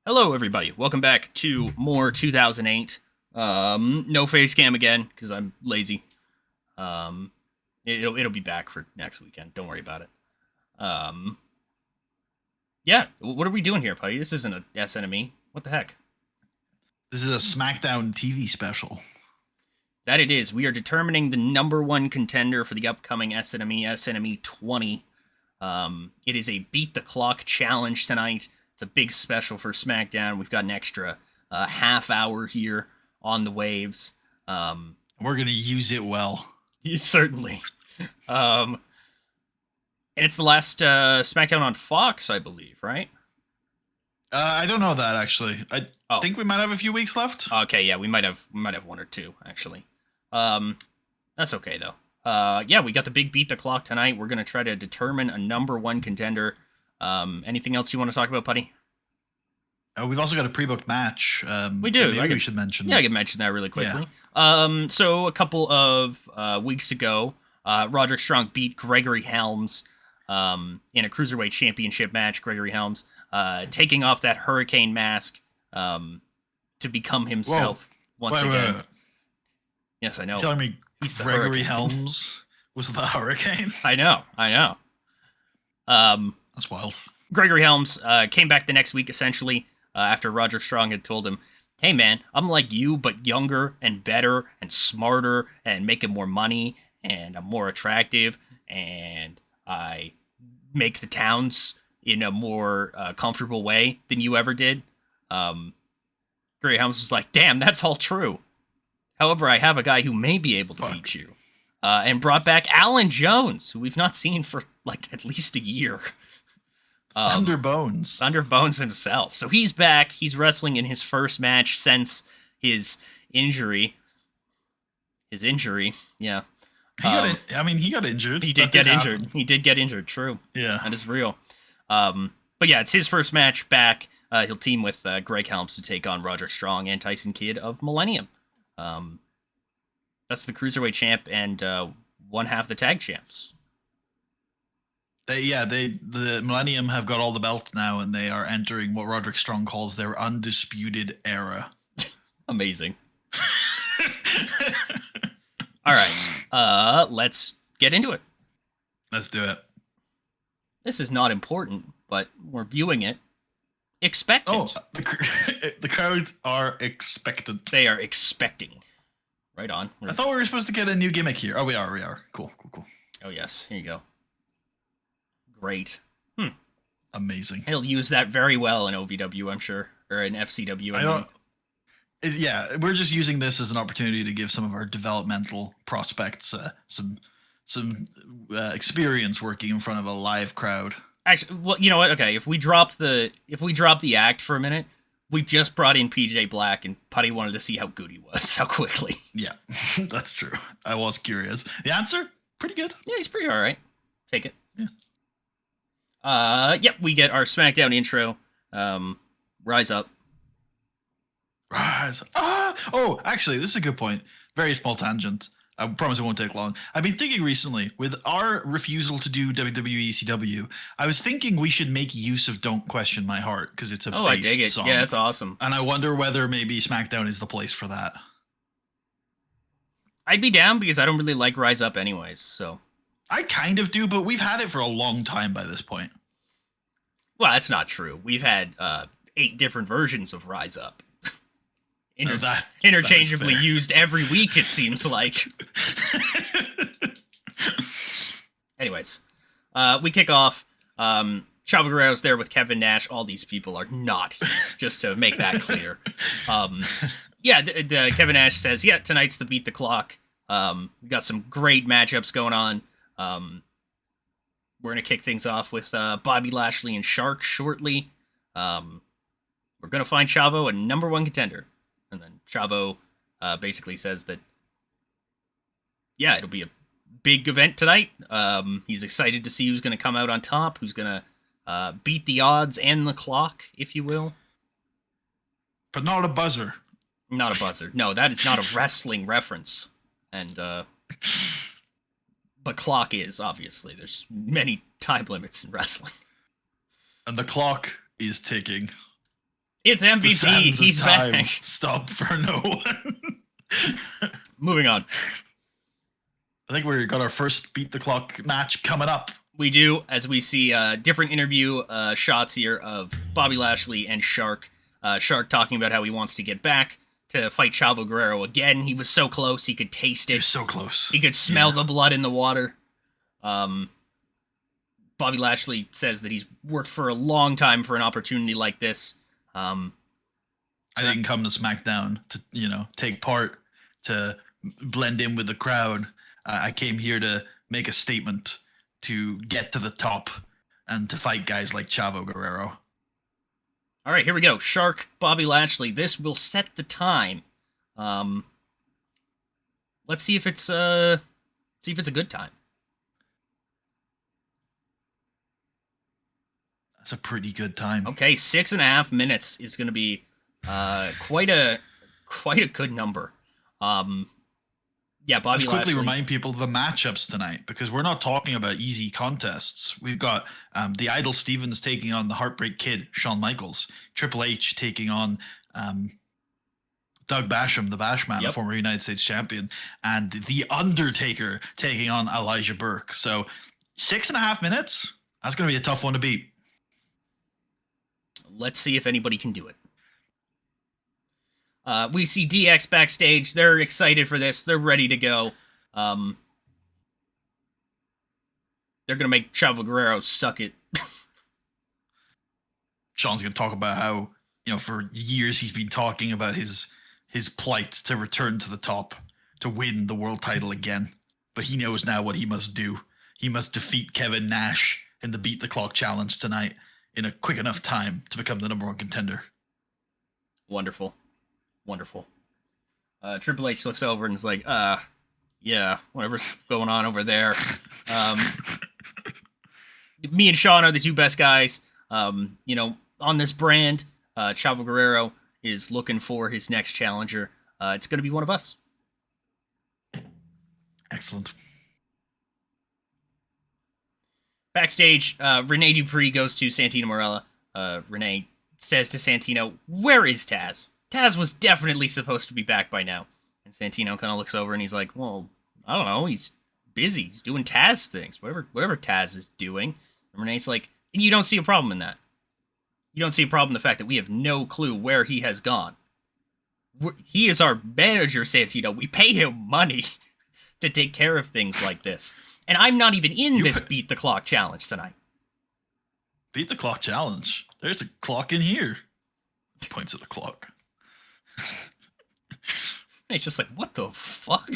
Hello, everybody. Welcome back to more 2008. No face cam again because I'm lazy. Um, it'll be back for next weekend. Don't worry about it. Um, yeah. What are we doing here, Puddy? This isn't a SNME. What the heck? This is a SmackDown TV special. That it is. We are determining the number one contender for the upcoming SNME 20. It is a beat the clock challenge tonight. It's a big special for SmackDown. We've got an extra half hour here on the waves. We're going to use it well. Certainly. And it's the last SmackDown on Fox, I believe, right? I don't know that actually. I think we might have a few weeks left. Okay, yeah, we might have one or two actually. That's okay though. Yeah, we got the big beat the clock tonight. We're gonna try to determine a number one contender. Anything else you want to talk about, Puddy? We've also got a pre-booked match. We do. Maybe we should mention. Yeah, I can mention that really quickly. Yeah. So a couple of weeks ago, Roderick Strong beat Gregory Helms in a cruiserweight championship match. Gregory Helms taking off that hurricane mask to become himself once again. Wait. Yes, I know. You're telling me he's the Gregory Helms was the hurricane? I know. That's wild. Gregory Helms came back the next week, essentially, after Roderick Strong had told him, hey, man, I'm like you, but younger and better and smarter and making more money, and I'm more attractive, and I make the towns in a more comfortable way than you ever did. Gregory Helms was like, damn, that's all true. However, I have a guy who may be able to beat you. And brought back Alan Jones, who we've not seen for, like, at least a year. Thunder Bones. Thunder Bones himself. So he's back. He's wrestling in his first match since his injury. His injury, yeah. He got injured. He did get injured. He did get injured, true. Yeah. That is real. But yeah, it's his first match back. He'll team with Greg Helms to take on Roderick Strong and Tyson Kidd of Millennium. That's the Cruiserweight champ and one half the tag champs. The Millennium have got all the belts now, and they are entering what Roderick Strong calls their undisputed era. Amazing. All right, let's get into it. Let's do it. This is not important, but we're viewing it. Expectant. Oh, the crowds are expectant. They are expecting. Right on. I thought we were supposed to get a new gimmick here. Oh, we are. Cool. Oh, yes. Here you go. Great. Amazing. He'll use that very well in OVW, I'm sure. Or in FCW. Yeah, we're just using this as an opportunity to give some of our developmental prospects some experience working in front of a live crowd. Actually, well, you know what? Okay, if we drop the act for a minute, we just brought in PJ Black, and Puddy wanted to see how good he was, how quickly. Yeah, that's true. I was curious. The answer? Pretty good. Yeah, he's pretty all right. Take it. Yeah. Yep, we get our SmackDown intro. Rise up. Rise. Oh, actually, this is a good point. Very small tangent. I promise it won't take long. I've been thinking recently, with our refusal to do WWE ECW, I was thinking we should make use of Don't Question My Heart, because it's a bass I dig it. song. Yeah, that's awesome. And I wonder whether maybe SmackDown is the place for that. I'd be down, because I don't really like Rise Up anyways, so. I kind of do, but we've had it for a long time by this point. Well, that's not true. We've had 8 different versions of Rise Up. Interchangeably used every week, it seems like. Anyways, we kick off. Chavo Guerrero's there with Kevin Nash. All these people are not here, just to make that clear. Kevin Nash says, yeah, tonight's the Beat the Clock. We got some great matchups going on. We're going to kick things off with Bobby Lashley and Shark shortly. We're going to find Chavo a number one contender. And then Chavo basically says that, yeah, it'll be a big event tonight. He's excited to see who's going to come out on top, who's going to beat the odds and the clock, if you will. But not a buzzer. Not a buzzer. No, that is not a wrestling reference. And, but clock is, obviously. There's many time limits in wrestling. And the clock is ticking. It's The MVP. sands of He's time back. stop for no one. Moving on. I think we got our first beat the clock match coming up. We do, as we see different interview shots here of Bobby Lashley and Shark. Shark talking about how he wants to get back to fight Chavo Guerrero again. He was so close, he could taste it. He was so close. He could smell the blood in the water. Bobby Lashley says that he's worked for a long time for an opportunity like this. I didn't come to SmackDown to, take part, to blend in with the crowd. I came here to make a statement, to get to the top, and to fight guys like Chavo Guerrero. All right, here we go. Shark, Bobby Lashley. This will set the time. Let's see if it's a good time. That's a pretty good time. Okay, 6.5 minutes is going to be quite a good number. Bobby Let's quickly Lashley. remind people of the matchups tonight, because we're not talking about easy contests. We've got the Idol Stevens taking on the Heartbreak Kid, Shawn Michaels. Triple H taking on Doug Basham, the Bashman, a former United States champion. And The Undertaker taking on Elijah Burke. So 6.5 minutes, that's going to be a tough one to beat. Let's see if anybody can do it. We see DX backstage. They're excited for this. They're ready to go. They're going to make Chavo Guerrero suck it. Sean's going to talk about how, for years he's been talking about his plight to return to the top, to win the world title again. But he knows now what he must do. He must defeat Kevin Nash in the Beat the Clock challenge tonight in a quick enough time to become the #1 contender. Wonderful. Triple H looks over and is like, yeah, whatever's going on over there. Me and Sean are the two best guys. On this brand, Chavo Guerrero is looking for his next challenger. It's going to be one of us. Excellent. Backstage, Rene Dupree goes to Santino Marella. Rene says to Santino, "Where is Taz? Taz was definitely supposed to be back by now." And Santino kind of looks over and he's like, "Well, I don't know. He's busy. He's doing Taz things. Whatever Taz is doing." And Renee's like, "You don't see a problem in that. You don't see a problem in the fact that we have no clue where he has gone. He is our manager, Santino. We pay him money to take care of things like this. And I'm not even in this Beat the Clock challenge tonight." Beat the Clock challenge? There's a clock in here. He points at the clock. It's just like, what the fuck?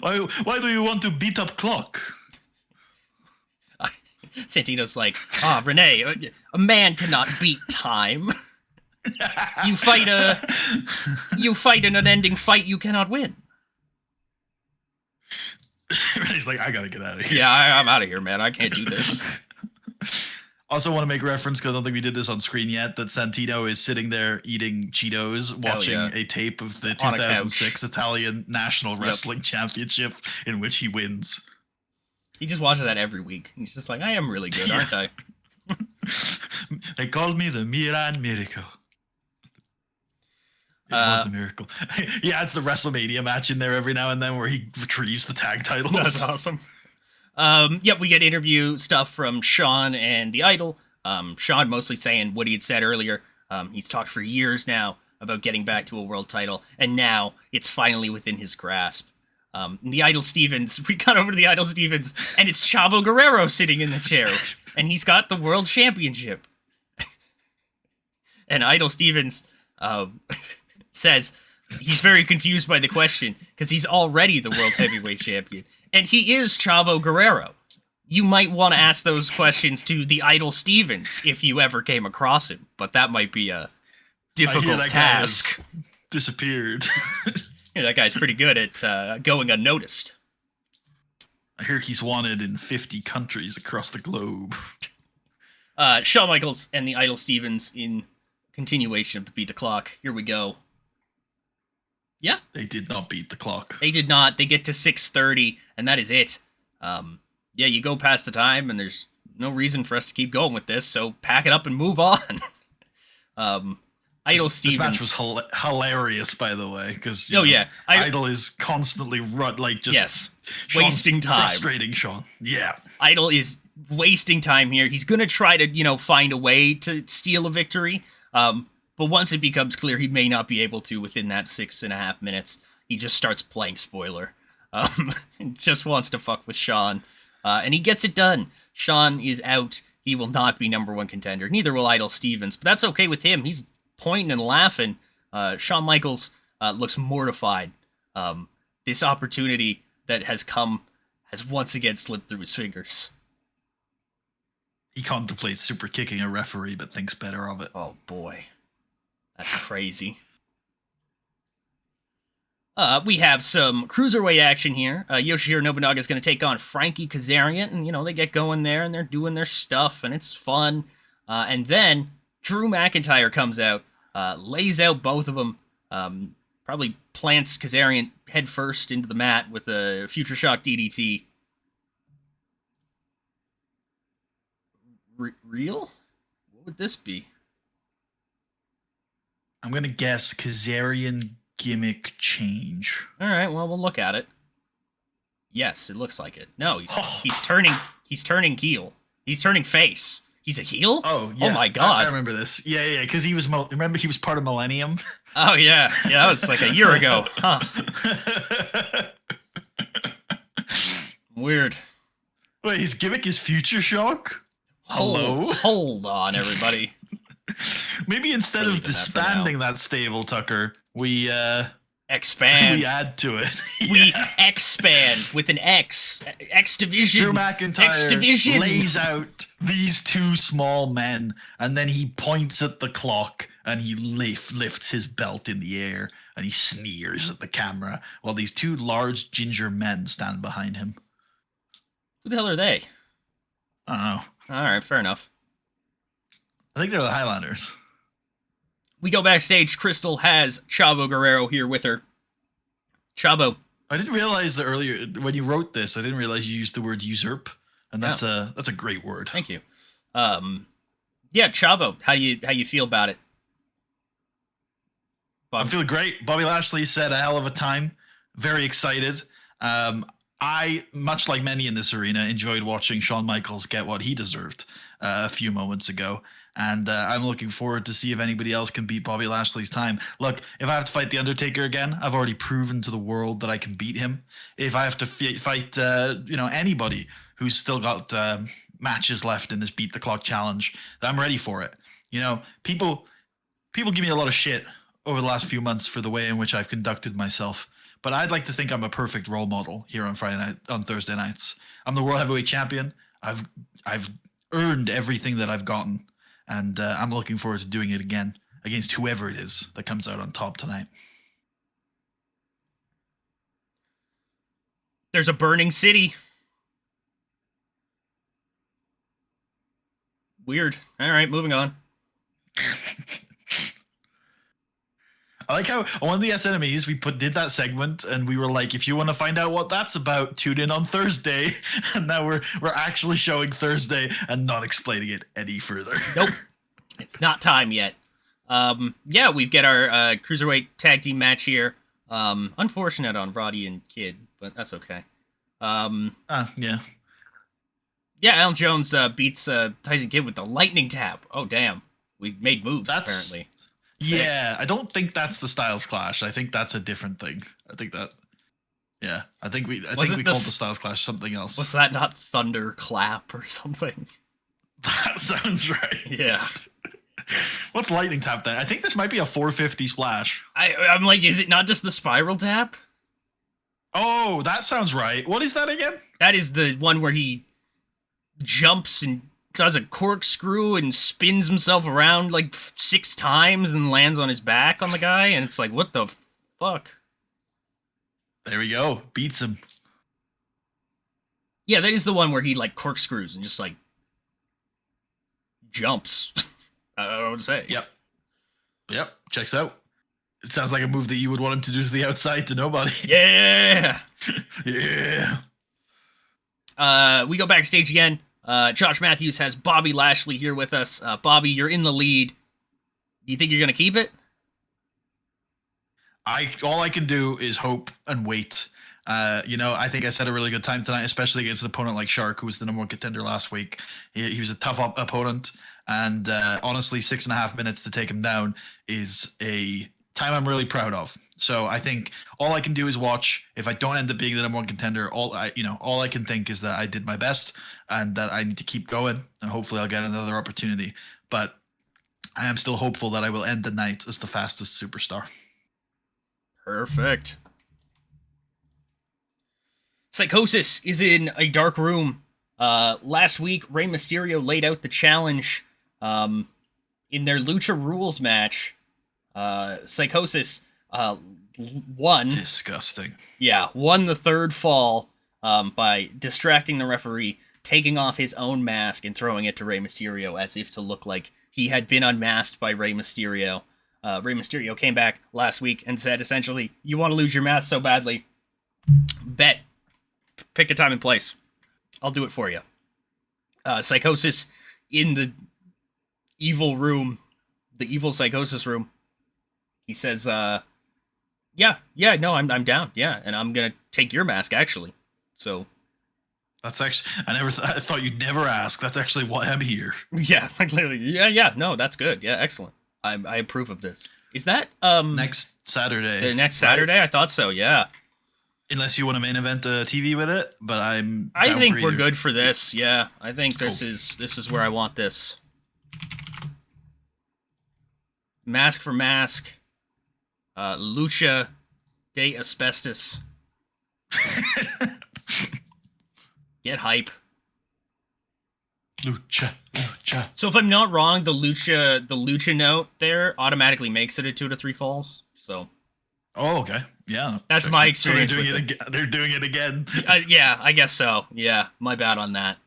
Why do you want to beat up clock? Santino's like, Renee, a man cannot beat time. You fight an unending fight you cannot win. He's like, I gotta get out of here. Yeah, I'm out of here, man. I can't do this. Also want to make reference, because I don't think we did this on screen yet, that Santino is sitting there eating Cheetos, watching a tape of the 2006 Italian National Wrestling Championship, in which he wins. He just watches that every week. He's just like, I am really good, aren't I? They called me the Milan Miracle. It was a miracle. Yeah, it's the WrestleMania match in there every now and then where he retrieves the tag titles. That's awesome. We get interview stuff from Sean and the Idol. Sean mostly saying what he had said earlier. He's talked for years now about getting back to a world title, and now it's finally within his grasp. The Idol Stevens, we got over to the Idol Stevens, and it's Chavo Guerrero sitting in the chair, and he's got the world championship. And Idol Stevens says he's very confused by the question, because he's already the world heavyweight champion. And he is Chavo Guerrero. You might want to ask those questions to the Idol Stevens if you ever came across him, but that might be a difficult task. Disappeared. Yeah, that guy's pretty good at going unnoticed. I hear he's wanted in 50 countries across the globe. Shawn Michaels and the Idol Stevens in continuation of the Beat the Clock. Here we go. Yeah. They did not beat the clock. They did not. They get to 6:30, and that is it. You go past the time, and there's no reason for us to keep going with this, so pack it up and move on. Idol This match was Stevens. hilarious, by the way, because Oh yeah, Idol is constantly just yes, Sean's wasting time. frustrating Sean. Yeah, Idol is wasting time here. He's gonna try to find a way to steal a victory. But once it becomes clear he may not be able to within that 6.5 minutes, he just starts playing spoiler. And just wants to fuck with Sean. And he gets it done. Sean is out. He will not be number one contender. Neither will Idol Stevens, but that's okay with him. He's pointing and laughing. Shawn Michaels looks mortified. This opportunity that has come has once again slipped through his fingers. he contemplates super kicking a referee, but thinks better of it. Oh boy. That's crazy. We have some cruiserweight action here. Yoshihiro Nobunaga is going to take on Frankie Kazarian, and they get going there and they're doing their stuff, and it's fun. And then Drew McIntyre comes out, lays out both of them, probably plants Kazarian head first into the mat with a Future Shock DDT. Real? What would this be? I'm gonna guess Kazarian gimmick change. All right, well, we'll look at it. Yes, it looks like it. No, he's turning heel. He's turning face. He's a heel? Oh, yeah. Oh my god. I remember this. Yeah, because he was remember he was part of Millennium. Oh yeah. Yeah, that was like a year ago. Huh. Weird. Wait, his gimmick is Future Shock? Hello? Hold on, everybody. Maybe instead of disbanding that stable, Tucker, we expand. We add to it. We expand with an X. X Division. Drew McIntyre X Division lays out these two small men, and then he points at the clock and he lifts his belt in the air and he sneers at the camera while these two large ginger men stand behind him. Who the hell are they? I don't know. All right, fair enough. I think they're the Highlanders. We go backstage. Crystal has Chavo Guerrero here with her. Chavo. I didn't realize that earlier when you wrote this. I didn't realize you used the word usurp, and that's a great word. Thank you. Yeah, Chavo. How you feel about it? I'm feeling great. Bobby Lashley said a hell of a time. Very excited. I, much like many in this arena, enjoyed watching Shawn Michaels get what he deserved a few moments ago. And I'm looking forward to see if anybody else can beat Bobby Lashley's time. Look, if I have to fight The Undertaker again, I've already proven to the world that I can beat him. If I have to fight anybody who's still got matches left in this Beat the Clock challenge, I'm ready for it. People give me a lot of shit over the last few months for the way in which I've conducted myself. But I'd like to think I'm a perfect role model here on Thursday nights. I'm the World Heavyweight Champion. I've earned everything that I've gotten. And I'm looking forward to doing it again against whoever it is that comes out on top tonight. There's a burning city. Weird. All right, moving on. I like how on one of the SNMEs we did that segment and we were like, if you want to find out what that's about, tune in on Thursday. And now we're actually showing Thursday and not explaining it any further. Nope. It's not time yet. Yeah, we've got our Cruiserweight tag team match here. Unfortunate on Roddy and Kid, but that's okay. Yeah. Yeah, Alan Jones beats Tyson Kidd with the lightning tap. Oh, damn. We made moves, apparently. Sick. Yeah, I don't think that's the Styles Clash. I think that's a different thing. I think we called the Styles Clash something else. Was that not Thunder Clap or something? That sounds right. Yeah. What's lightning tap then? I think this might be a 450 splash. I'm like, is it not just the spiral tap? Oh, that sounds right. What is that again? That is the one where he jumps and does a corkscrew and spins himself around like 6 times and lands on his back on the guy, and it's like, what the fuck? There we go. Beats him. Yeah, that is the one where he like corkscrews and just like jumps. I don't know what to say. Yep. Checks out. It sounds like a move that you would want him to do to the outside to nobody. Yeah. Yeah. We go backstage again. Josh Matthews has Bobby Lashley here with us. Bobby, you're in the lead. You think you're gonna keep it? All I can do is hope and wait. I think I set a really good time tonight, especially against an opponent like Shark, who was the number one contender last week. He was a tough opponent, and honestly, 6.5 minutes to take him down is a time I'm really proud of. So I think all I can do is watch. If I don't end up being the number one contender, all I can think is that I did my best and that I need to keep going, and hopefully I'll get another opportunity. But I am still hopeful that I will end the night as the fastest superstar. Perfect. Psychosis is in a dark room. Last week, Rey Mysterio laid out the challenge in their Lucha Rules match. Psychosis won. Disgusting. Yeah, won the third fall by distracting the referee, taking off his own mask and throwing it to Rey Mysterio as if to look like he had been unmasked by Rey Mysterio. Rey Mysterio came back last week and said, essentially, you want to lose your mask so badly? Bet. Pick a time and place. I'll do it for you. Psychosis in the evil room, the evil Psychosis room. He says, no, I'm down. Yeah, and I'm going to take your mask, actually. So... That's actually, I thought you'd never ask. That's actually why I'm here. Yeah, clearly. Yeah, no, that's good. Yeah, excellent. I approve of this. Is that next Saturday? The next Saturday? Right? I thought so. Yeah. Unless you want to main event a TV with it, but I think we're good for this. Yeah, I think this is where I want this. Mask for mask. Lucha de Asbestos. Get hype. Lucha. So if I'm not wrong, the lucha note there automatically makes it a 2 to 3 falls. So. Oh, okay. Yeah. That's my experience. So they're doing it again. They're doing it again. Yeah, I guess so. Yeah, my bad on that.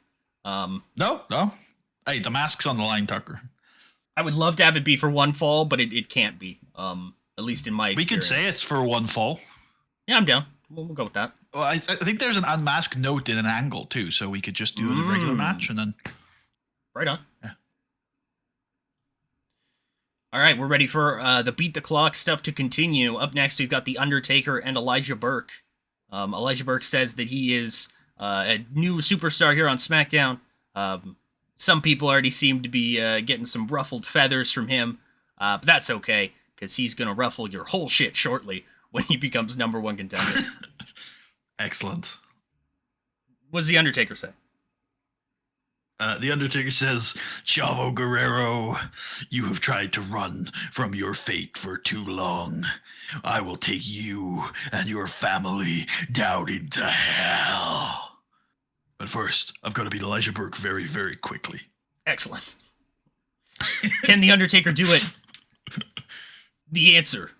No. Hey, the mask's on the line, Tucker. I would love to have it be for 1 fall, but it can't be. At least in my experience. We could say it's for 1 fall. Yeah, I'm down. We'll go with that. Well, I think there's an unmasked note in an angle too, so we could just do the regular match and then. Right on. Yeah. All right, we're ready for the Beat the Clock stuff to continue. Up next, we've got The Undertaker and Elijah Burke. Elijah Burke says that he is a new superstar here on SmackDown. Some people already seem to be getting some ruffled feathers from him, but that's okay, because he's going to ruffle your whole shit shortly when he becomes number one contender. Excellent. What does The Undertaker say? The Undertaker says, Chavo Guerrero, you have tried to run from your fate for too long. I will take you and your family down into hell. But first, I've got to beat Elijah Burke very, very quickly. Excellent. Can The Undertaker do it? The answer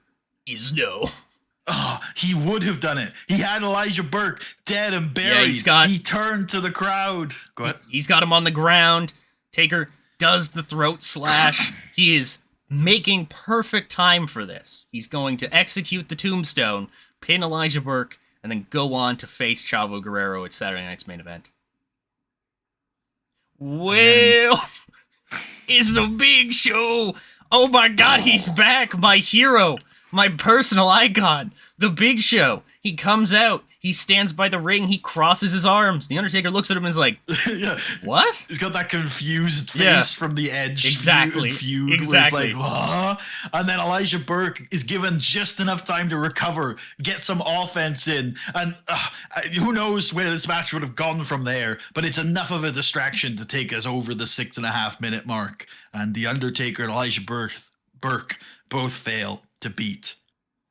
is no. Oh, he would have done it. He had Elijah Burke dead and buried. Yeah, he turned to the crowd. Go ahead. He's got him on the ground. Taker does the throat slash. He is making perfect time for this. He's going to execute the tombstone, pin Elijah Burke, and then go on to face Chavo Guerrero at Saturday night's main event. Well, it's the Big Show. Oh my God, he's back. My hero. My personal icon, The Big Show. He comes out. He stands by the ring. He crosses his arms. The Undertaker looks at him and is like, yeah. What? He's got that confused face from the Edge. Exactly. Exactly. Like, what? And then Elijah Burke is given just enough time to recover, get some offense in. And who knows where this match would have gone from there. But it's enough of a distraction to take us over the 6.5 minute mark. And The Undertaker and Elijah Burke both fail to beat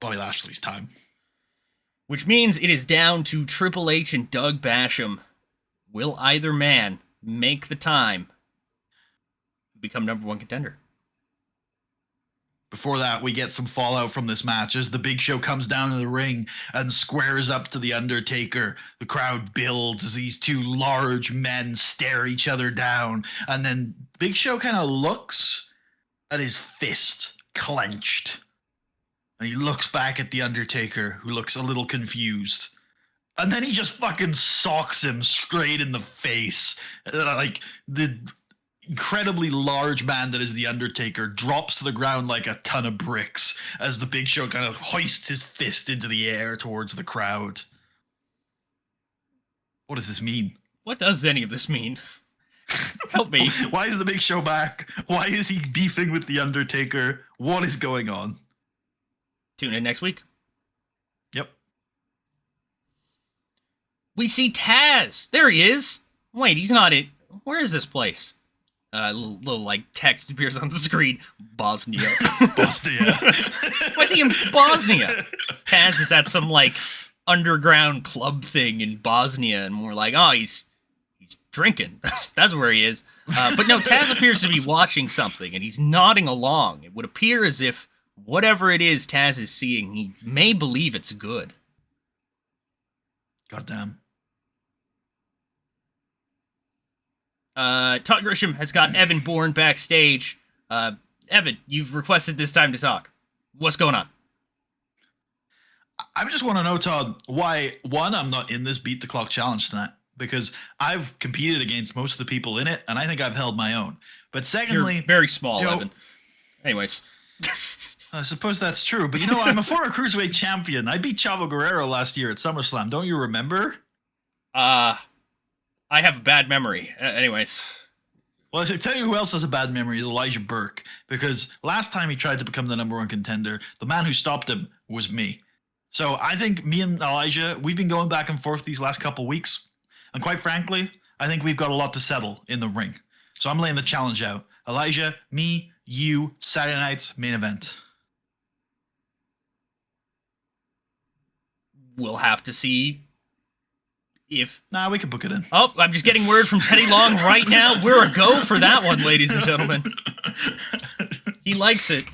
Bobby Lashley's time. Which means it is down to Triple H and Doug Basham. Will either man make the time become number one contender? Before that, we get some fallout from this match as the Big Show comes down to the ring and squares up to the Undertaker. The crowd builds as these two large men stare each other down. And then Big Show kind of looks at his fist clenched. And he looks back at The Undertaker, who looks a little confused. And then he just fucking socks him straight in the face. Like, incredibly large man that is the Undertaker drops to the ground like a ton of bricks as the Big Show kind of hoists his fist into the air towards the crowd. What does this mean? What does any of this mean? Help me. Why is the Big Show back? Why is he beefing with the Undertaker? What is going on? Tune in next week. Yep. We see Taz. There he is. Wait, he's not it. Where is this place? Little like text appears on the screen. Bosnia. Bosnia. Why is he in Bosnia? Taz is at some like underground club thing in Bosnia, and we're like, oh, he's drinking. That's where he is. But no, Taz appears to be watching something, and he's nodding along. It would appear as if whatever it is Taz is seeing, he may believe it's good. Goddamn. Todd Grisham has got Evan Bourne backstage. Evan, you've requested this time to talk. What's going on? I just want to know, Todd, why, one, I'm not in this Beat the Clock challenge tonight, because I've competed against most of the people in it, and I think I've held my own. But secondly... You're very small, Evan. Anyways. I suppose that's true, but I'm a former Cruiserweight champion. I beat Chavo Guerrero last year at SummerSlam. Don't you remember? I have a bad memory. Anyways. Well, I tell you who else has a bad memory is Elijah Burke, because last time he tried to become the #1 contender, the man who stopped him was me. So I think me and Elijah, we've been going back and forth these last couple weeks, and quite frankly, I think we've got a lot to settle in the ring. So I'm laying the challenge out. Elijah, me, you, Saturday night's main event. We'll have to see if... Nah, we can book it in. Oh, I'm just getting word from Teddy Long right now. We're a go for that one, ladies and gentlemen. He likes it.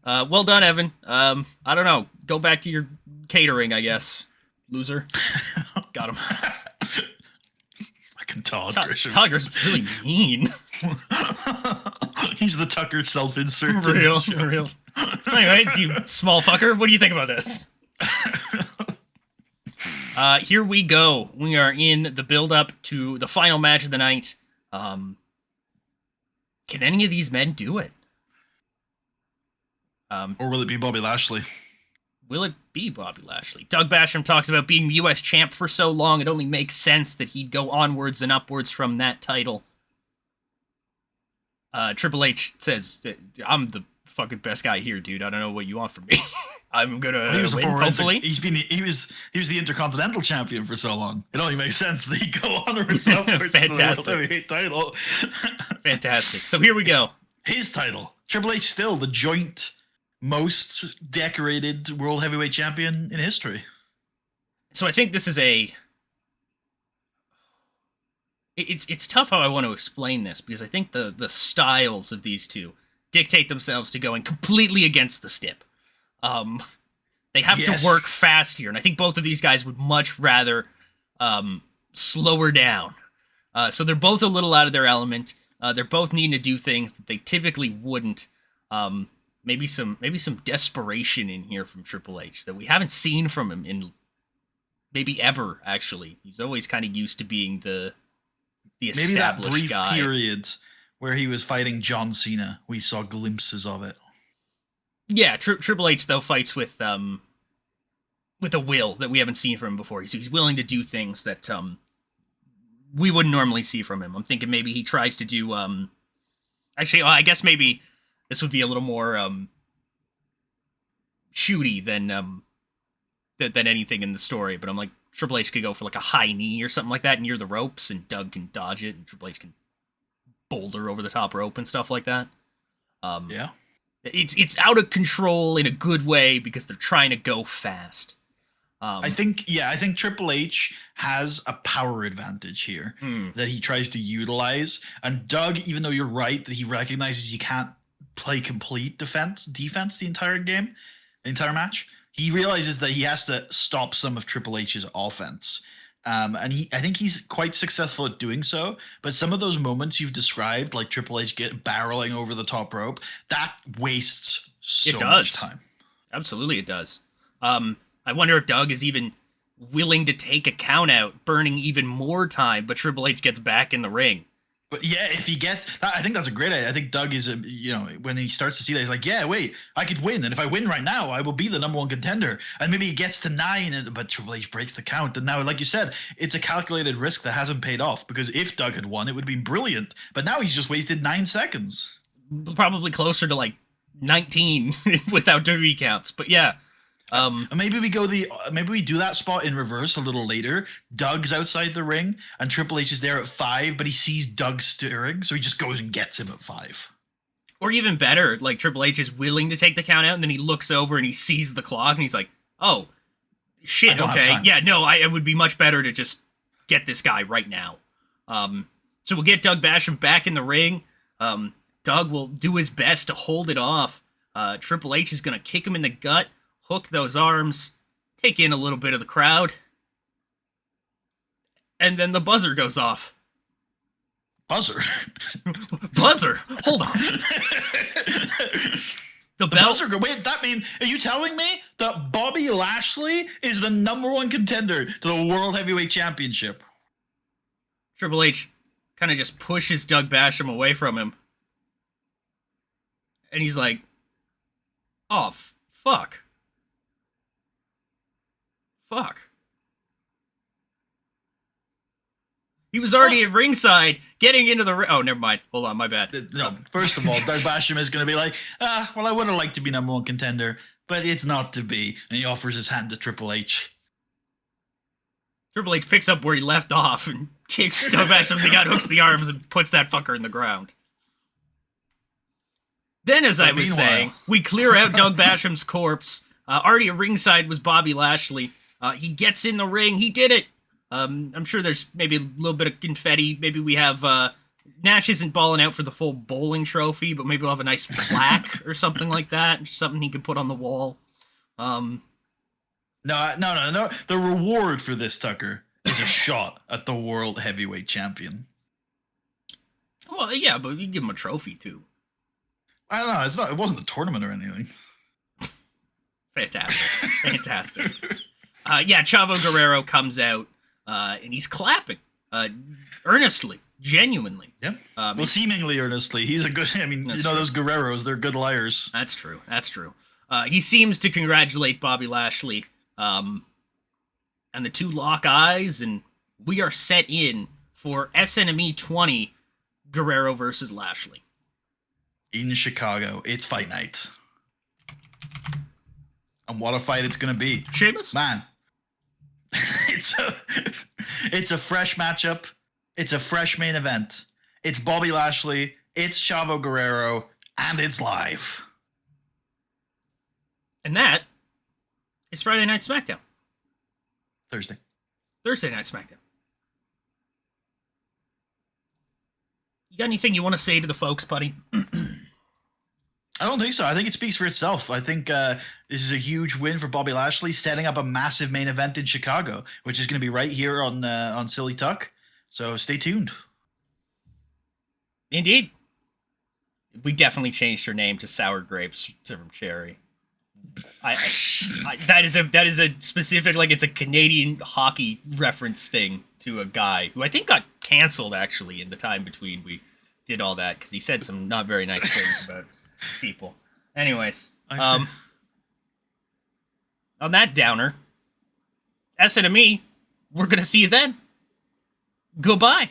Well done, Evan. I don't know. Go back to your catering, I guess. Loser. Got him. Fucking Todd Grisham. Tucker's really mean. He's the Tucker self-insert. Real. Anyways, you small fucker, what do you think about this? Here we go. We are in the build-up to the final match of the night. Can any of these men do it? Or will it be Bobby Lashley? Will it be Bobby Lashley? Doug Basham talks about being the U.S. champ for so long, it only makes sense that he'd go onwards and upwards from that title. Triple H says, I'm the fucking best guy here, dude. I don't know what you want from me. I'm gonna win, hopefully. He was the Intercontinental Champion for so long. It only makes sense that he go onwards and upwards. Fantastic. To the World Heavyweight title. Fantastic. So here we go. His title. Triple H still the joint most decorated World Heavyweight Champion in history. So I think this is it's tough how I want to explain this, because I think the styles of these two dictate themselves to going completely against the stip. They have to work fast here, and I think both of these guys would much rather slow her down. So they're both a little out of their element. They're both needing to do things that they typically wouldn't. Maybe some desperation in here from Triple H that we haven't seen from him in maybe ever. Actually, he's always kind of used to being the established maybe that brief guy. Period where he was fighting John Cena, we saw glimpses of it. Yeah, Triple H though fights with a will that we haven't seen from him before. He's willing to do things that we wouldn't normally see from him. I'm thinking maybe he tries to do actually, I guess maybe this would be a little more shooty than anything in the story. But I'm like, Triple H could go for like a high knee or something like that near the ropes, and Doug can dodge it, and Triple H can boulder over the top rope and stuff like that. Yeah. It's out of control in a good way because they're trying to go fast. I think Triple H has a power advantage here that he tries to utilize. And Doug, even though you're right that he recognizes he can't play complete defense the entire game, the entire match, he realizes that he has to stop some of Triple H's offense. And I think he's quite successful at doing so. But some of those moments you've described, like Triple H barreling over the top rope, that wastes so much time. Absolutely, it does. I wonder if Doug is even willing to take a count out, burning even more time, but Triple H gets back in the ring. But yeah, if he gets, I think that's a great idea. I think Doug is, when he starts to see that, he's like, yeah, wait, I could win, and if I win right now, I will be the number one contender. And maybe he gets to 9, but Triple H breaks the count. And now, like you said, it's a calculated risk that hasn't paid off, because if Doug had won, it would be brilliant. But now he's just wasted 9 seconds. Probably closer to like 19 without WWE counts. But yeah. Maybe we do that spot in reverse a little later. Doug's outside the ring and Triple H is there at 5, but he sees Doug stirring, so he just goes and gets him at 5. Or even better, like Triple H is willing to take the count out, and then he looks over and he sees the clock and he's like, "Oh, shit, okay, yeah, no, it would be much better to just get this guy right now." So we'll get Doug Basham back in the ring. Doug will do his best to hold it off. Triple H is gonna kick him in the gut. Hook those arms, take in a little bit of the crowd, and then the buzzer goes off. Buzzer? Buzzer? Hold on. The bell. Buzzer. Wait, are you telling me that Bobby Lashley is the number 1 contender to the World Heavyweight Championship? Triple H kind of just pushes Doug Basham away from him. And he's like, "Oh, fuck. Fuck." He was already at ringside, getting into the ring. Oh, never mind. Hold on, my bad. No, first of all, Doug Basham is going to be like, well, I would have liked to be number 1 contender, but it's not to be. And he offers his hand to Triple H. Triple H picks up where he left off and kicks Doug Basham in the gut, hooks the arms, and puts that fucker in the ground. Then, as I was saying, we clear out Doug Basham's corpse. Already at ringside was Bobby Lashley. He gets in the ring. He did it. I'm sure there's maybe a little bit of confetti. Maybe we have Nash isn't balling out for the full bowling trophy, but maybe we'll have a nice plaque or something like that. Something he could put on the wall. No. The reward for this, Tucker, is a shot at the World Heavyweight Champion. Well, yeah, but you give him a trophy too. I don't know. It wasn't a tournament or anything. Fantastic. Yeah, Chavo Guerrero comes out, and he's clapping, earnestly, genuinely. Yeah. Well, seemingly earnestly. He's a good. Those Guerreros, they're good liars. That's true. He seems to congratulate Bobby Lashley, and the two lock eyes, and we are set in for SNME 20, Guerrero versus Lashley. In Chicago, it's fight night. And what a fight it's going to be. Sheamus? Man. It's a fresh matchup. It's a fresh main event. It's Bobby Lashley. It's Chavo Guerrero. And it's live. And that is Friday Night SmackDown. Thursday Night SmackDown. You got anything you want to say to the folks, Puddy? I don't think so. I think it speaks for itself. I think this is a huge win for Bobby Lashley, setting up a massive main event in Chicago, which is going to be right here on Silly Tuck. So stay tuned. Indeed. We definitely changed her name to Sour Grapes from Cherry. That is a specific, like, it's a Canadian hockey reference thing to a guy who I think got canceled actually in the time between we did all that because he said some not very nice things about people. Anyways, on that downer, SNME, we're gonna see you then. Goodbye.